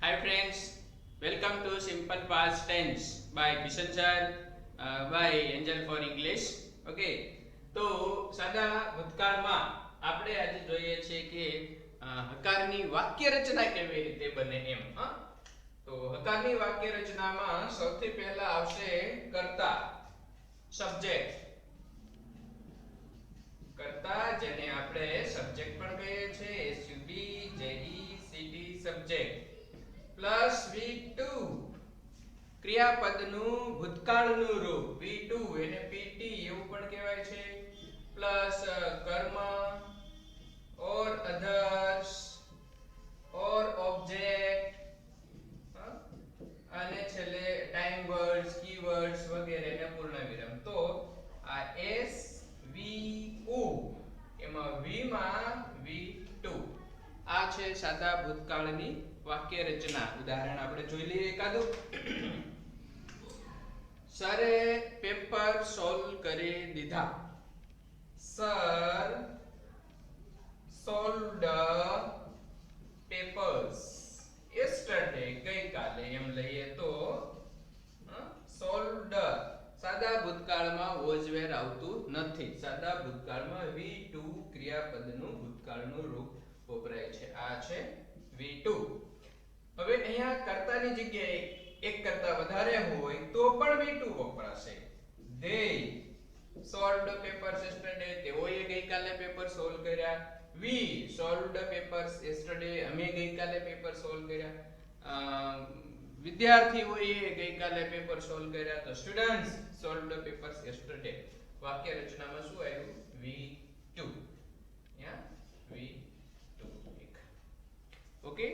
Hi friends, welcome to Simple Past Tense by Kishan sir, by Angel for English. Okay, તો સાદા ભૂતકાળમાં આપણે આજે જોઈએ છીએ કે હકારની વાક્ય રચના કેવી રીતે બને એમ. હા, તો હકારની વાક્ય રચનામાં સૌથી પહેલા આવશે કર્તા, સબ્જેક્ટ. કર્તા જેને આપણે સબ્જેક્ટ પણ કહીએ છીએ, SUB, JE, CT subject. Plus V2 ક્રિયાપદનું ભૂતકાળનું રૂપ V2 એને PT એવું પણ કહેવાય છે. પ્લસ કર્મ ઓર અધર્સ ઓર ઓબ્જેક્ટ અને છેલ્લે ટાઈમ વર્ડ્સ, કીવર્ડ્સ વગેરે ને પૂર્ણવિરામ. તો આ SVO એમાં V માં V2 આ છે સાદા ભૂતકાળની વાક્ય રચના. ઉદાહરણ આપણે જોઈ લઈએ એકાદું. સરે પેપર સોલ્વ કરી દીધા. સર સોલ્વડ પેપર્સ yesterday ગઈકાલે એમ લઈએ તો સોલ્વડ સાદા ભૂતકાળમાં વોઝ વેર આવતું નથી. સાદા ભૂતકાળમાં V2 ક્રિયાપદનું ભૂતકાળનું રૂપ વપરાય છે. આ છે V2. હવે અહીંયા કર્તાની જગ્યાએ એક કરતા વધારે હોય તો પણ V2 વપરાશે. They solved papers yesterday. તેઓએ ગઈકાલે પેપર સોલ્વ કર્યા. We solved papers yesterday. અમે ગઈકાલે પેપર સોલ્વ કર્યા. વિદ્યાર્થીઓએ ગઈકાલે પેપર સોલ્વ કર્યા. તો સ્ટુડન્ટ્સ solved papers yesterday. વાક્ય રચનામાં શું આવ્યું? V2. Yeah, V2. ઓકે.